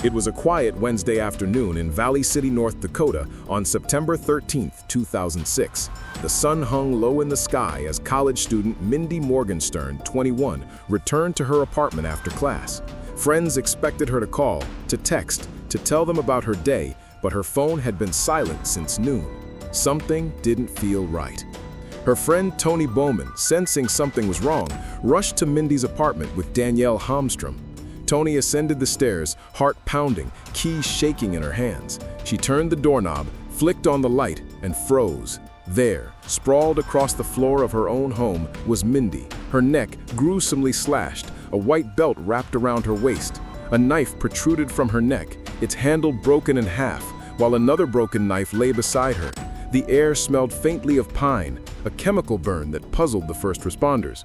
It was a quiet Wednesday afternoon in Valley City, North Dakota on September 13, 2006. The sun hung low in the sky as college student Mindy Morgenstern, 21, returned to her apartment after class. Friends expected her to call, to text, to tell them about her day, but her phone had been silent since noon. Something didn't feel right. Her friend Tony Bowman, sensing something was wrong, rushed to Mindy's apartment with Danielle Hamstrom. Tony ascended the stairs, heart pounding, keys shaking in her hands. She turned the doorknob, flicked on the light, and froze. There, sprawled across the floor of her own home, was Mindy, her neck gruesomely slashed, a white belt wrapped around her waist. A knife protruded from her neck, its handle broken in half, while another broken knife lay beside her. The air smelled faintly of pine, a chemical burn that puzzled the first responders.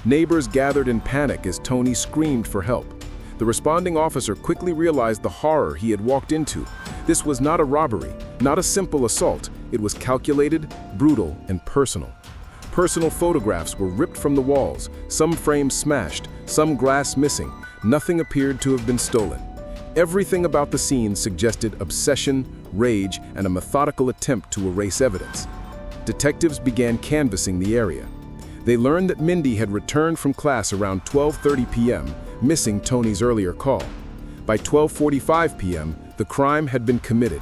Neighbors gathered in panic as Tony screamed for help. The responding officer quickly realized the horror he had walked into. This was not a robbery, not a simple assault. It was calculated, brutal, and personal. Personal photographs were ripped from the walls, some frames smashed, some glass missing. Nothing appeared to have been stolen. Everything about the scene suggested obsession, rage, and a methodical attempt to erase evidence. Detectives began canvassing the area. They learned that Mindy had returned from class around 12:30 p.m., missing Tony's earlier call. By 12:45 p.m., the crime had been committed.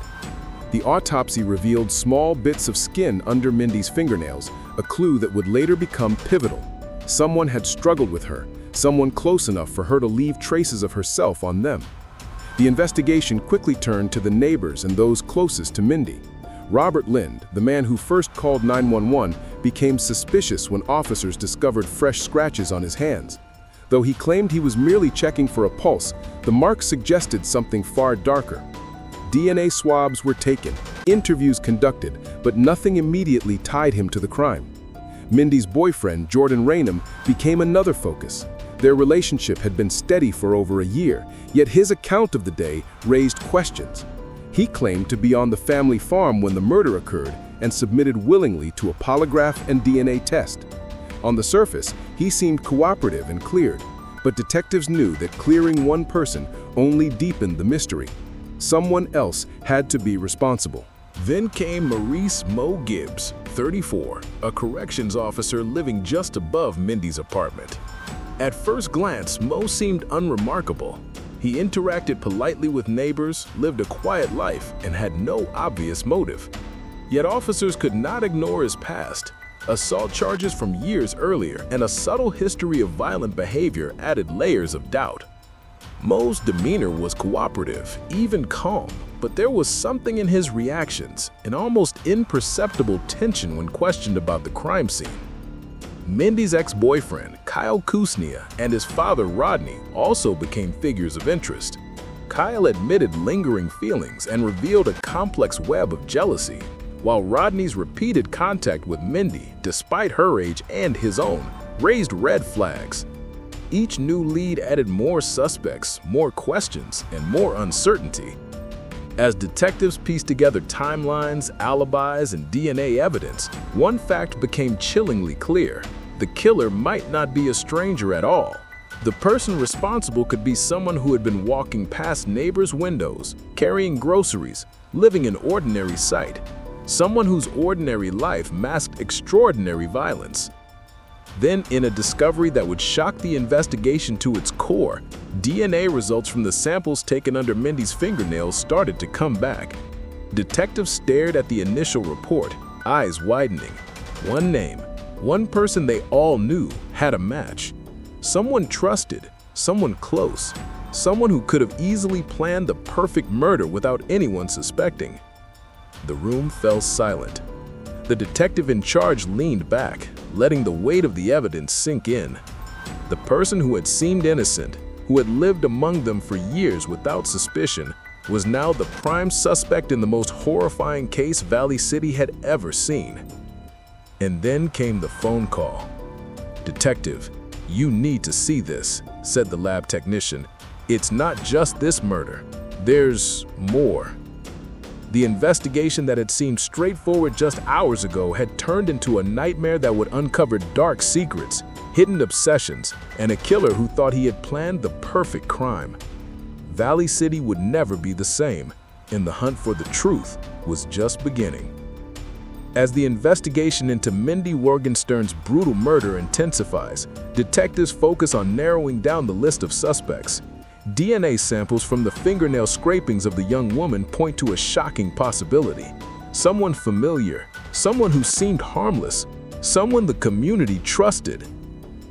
The autopsy revealed small bits of skin under Mindy's fingernails, a clue that would later become pivotal. Someone had struggled with her, someone close enough for her to leave traces of herself on them. The investigation quickly turned to the neighbors and those closest to Mindy. Robert Lind, the man who first called 911, became suspicious when officers discovered fresh scratches on his hands. Though he claimed he was merely checking for a pulse, the marks suggested something far darker. DNA swabs were taken, interviews conducted, but nothing immediately tied him to the crime. Mindy's boyfriend, Jordan Raynham, became another focus. Their relationship had been steady for over a year, yet his account of the day raised questions. He claimed to be on the family farm when the murder occurred and submitted willingly to a polygraph and DNA test. On the surface, he seemed cooperative and cleared, but detectives knew that clearing one person only deepened the mystery. Someone else had to be responsible. Then came Maurice Mo Gibbs, 34, a corrections officer living just above Mindy's apartment. At first glance, Mo seemed unremarkable. He interacted politely with neighbors, lived a quiet life, and had no obvious motive. Yet officers could not ignore his past. Assault charges from years earlier and a subtle history of violent behavior added layers of doubt. Mo's demeanor was cooperative, even calm, but there was something in his reactions, an almost imperceptible tension when questioned about the crime scene. Mindy's ex-boyfriend, Kyle Kusnia, and his father, Rodney, also became figures of interest. Kyle admitted lingering feelings and revealed a complex web of jealousy, while Rodney's repeated contact with Mindy, despite her age and his own, raised red flags. Each new lead added more suspects, more questions, and more uncertainty. As detectives pieced together timelines, alibis, and DNA evidence, one fact became chillingly clear. The killer might not be a stranger at all. The person responsible could be someone who had been walking past neighbors' windows, carrying groceries, living an ordinary sight. Someone whose ordinary life masked extraordinary violence. Then, in a discovery that would shock the investigation to its core, DNA results from the samples taken under Mindy's fingernails started to come back. Detectives stared at the initial report, eyes widening. One name, one person they all knew, had a match. Someone trusted, someone close, someone who could have easily planned the perfect murder without anyone suspecting. The room fell silent. The detective in charge leaned back, letting the weight of the evidence sink in. The person who had seemed innocent, who had lived among them for years without suspicion, was now the prime suspect in the most horrifying case Valley City had ever seen. And then came the phone call. "Detective, you need to see this," said the lab technician. "It's not just this murder. There's more." The investigation that had seemed straightforward just hours ago had turned into a nightmare that would uncover dark secrets, hidden obsessions, and a killer who thought he had planned the perfect crime. Valley City would never be the same, and the hunt for the truth was just beginning. As the investigation into Mindy Morgenstern's brutal murder intensifies, detectives focus on narrowing down the list of suspects. DNA samples from the fingernail scrapings of the young woman point to a shocking possibility. Someone familiar, someone who seemed harmless, someone the community trusted.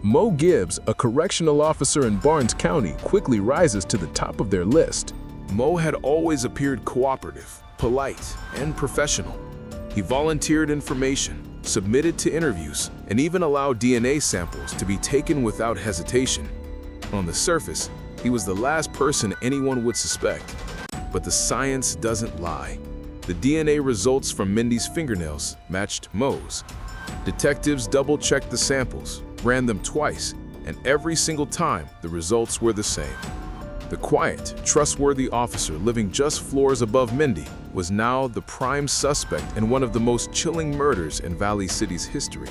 Mo Gibbs, a correctional officer in Barnes County, quickly rises to the top of their list. Mo had always appeared cooperative, polite, and professional. He volunteered information, submitted to interviews, and even allowed DNA samples to be taken without hesitation. On the surface, he was the last person anyone would suspect. But the science doesn't lie. The DNA results from Mindy's fingernails matched Mo's. Detectives double-checked the samples, ran them twice, and every single time the results were the same. The quiet, trustworthy officer living just floors above Mindy was now the prime suspect in one of the most chilling murders in Valley City's history.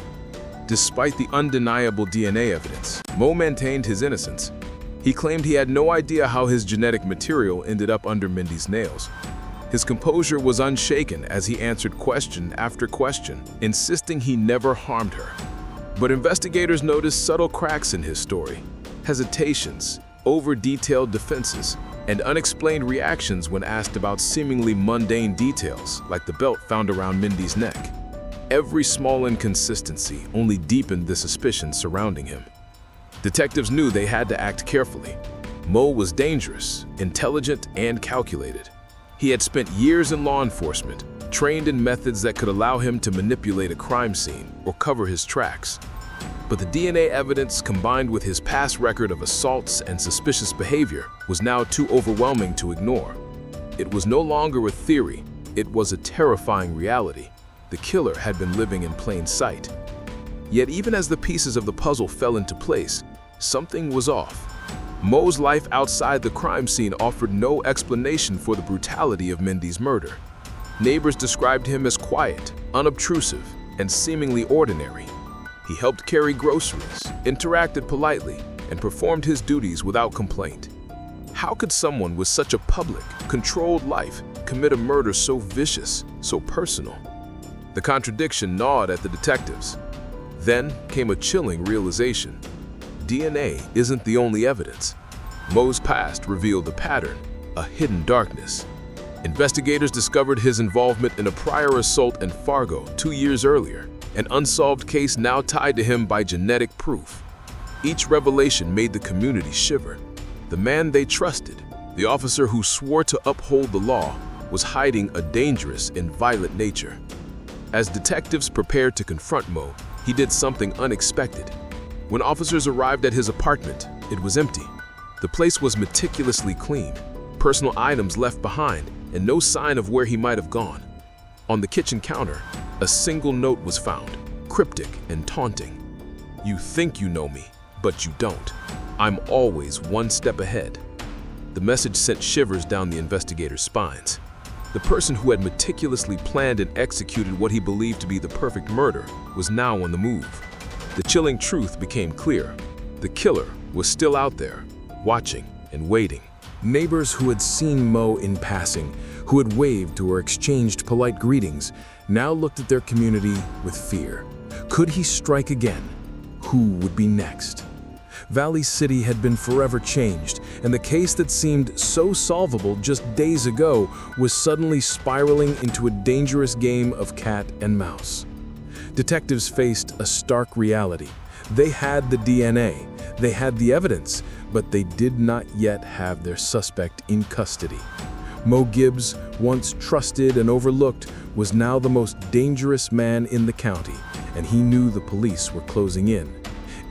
Despite the undeniable DNA evidence, Mo maintained his innocence. He claimed he had no idea how his genetic material ended up under Mindy's nails. His composure was unshaken as he answered question after question, insisting he never harmed her. But investigators noticed subtle cracks in his story, hesitations, over-detailed defenses, and unexplained reactions when asked about seemingly mundane details, like the belt found around Mindy's neck. Every small inconsistency only deepened the suspicion surrounding him. Detectives knew they had to act carefully. Mo was dangerous, intelligent, and calculated. He had spent years in law enforcement, trained in methods that could allow him to manipulate a crime scene or cover his tracks. But the DNA evidence, combined with his past record of assaults and suspicious behavior, was now too overwhelming to ignore. It was no longer a theory, it was a terrifying reality. The killer had been living in plain sight. Yet even as the pieces of the puzzle fell into place, something was off. Mo's life outside the crime scene offered no explanation for the brutality of Mindy's murder. Neighbors described him as quiet, unobtrusive, and seemingly ordinary. He helped carry groceries, interacted politely, and performed his duties without complaint. How could someone with such a public, controlled life commit a murder so vicious, so personal? The contradiction gnawed at the detectives. Then came a chilling realization. DNA isn't the only evidence. Mo's past revealed a pattern, a hidden darkness. Investigators discovered his involvement in a prior assault in Fargo 2 years earlier, an unsolved case now tied to him by genetic proof. Each revelation made the community shiver. The man they trusted, the officer who swore to uphold the law, was hiding a dangerous and violent nature. As detectives prepared to confront Mo, he did something unexpected. When officers arrived at his apartment, it was empty. The place was meticulously clean, personal items left behind, and no sign of where he might have gone. On the kitchen counter, a single note was found, cryptic and taunting. "You think you know me, but you don't. I'm always one step ahead." The message sent shivers down the investigators' spines. The person who had meticulously planned and executed what he believed to be the perfect murder was now on the move. The chilling truth became clear. The killer was still out there, watching and waiting. Neighbors who had seen Mo in passing, who had waved or exchanged polite greetings, now looked at their community with fear. Could he strike again? Who would be next? Valley City had been forever changed, and the case that seemed so solvable just days ago was suddenly spiraling into a dangerous game of cat and mouse. Detectives faced a stark reality. They had the DNA, they had the evidence, but they did not yet have their suspect in custody. Mo Gibbs, once trusted and overlooked, was now the most dangerous man in the county, and he knew the police were closing in.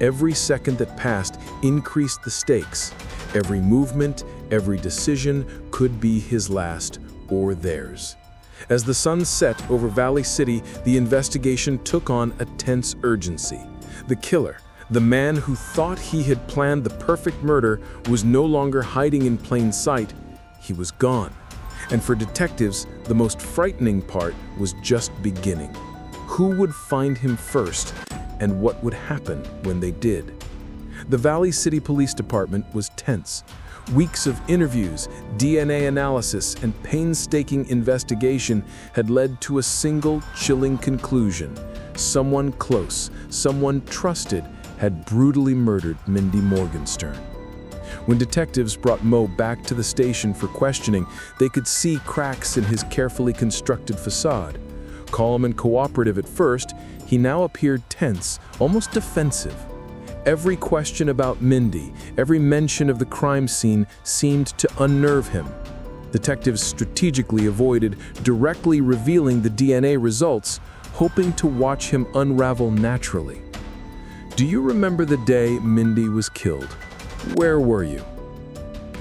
Every second that passed increased the stakes. Every movement, every decision could be his last or theirs. As the sun set over Valley City, the investigation took on a tense urgency. The killer, the man who thought he had planned the perfect murder, was no longer hiding in plain sight. He was gone. And for detectives, the most frightening part was just beginning. Who would find him first, and what would happen when they did? The Valley City Police Department was tense. Weeks of interviews, DNA analysis, and painstaking investigation had led to a single chilling conclusion. Someone close, someone trusted, had brutally murdered Mindy Morgenstern. When detectives brought Mo back to the station for questioning, they could see cracks in his carefully constructed facade. Calm and cooperative at first, he now appeared tense, almost defensive. Every question about Mindy, every mention of the crime scene seemed to unnerve him. Detectives strategically avoided directly revealing the DNA results, hoping to watch him unravel naturally. "Do you remember the day Mindy was killed? Where were you?"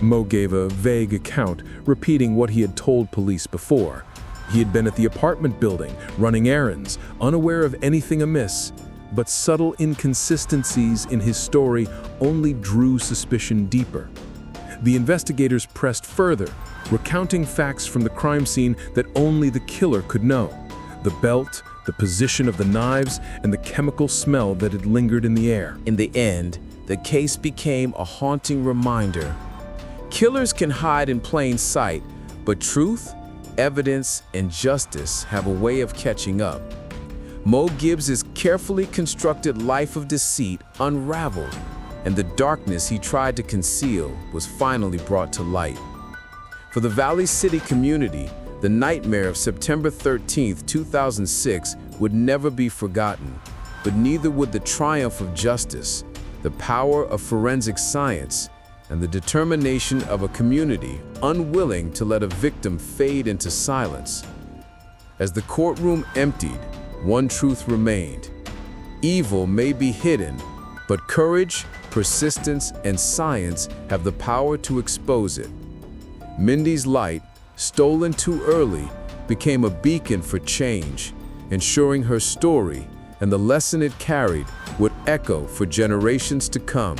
Mo gave a vague account, repeating what he had told police before. He had been at the apartment building, running errands, unaware of anything amiss. But subtle inconsistencies in his story only drew suspicion deeper. The investigators pressed further, recounting facts from the crime scene that only the killer could know. The belt, the position of the knives, and the chemical smell that had lingered in the air. In the end, the case became a haunting reminder. Killers can hide in plain sight, but truth, evidence, and justice have a way of catching up. Mo Gibbs' carefully constructed life of deceit unraveled, and the darkness he tried to conceal was finally brought to light. For the Valley City community, the nightmare of September 13, 2006 would never be forgotten, but neither would the triumph of justice, the power of forensic science, and the determination of a community unwilling to let a victim fade into silence. As the courtroom emptied, one truth remained. Evil may be hidden, but courage, persistence, and science have the power to expose it. Mindy's light, stolen too early, became a beacon for change, ensuring her story and the lesson it carried would echo for generations to come.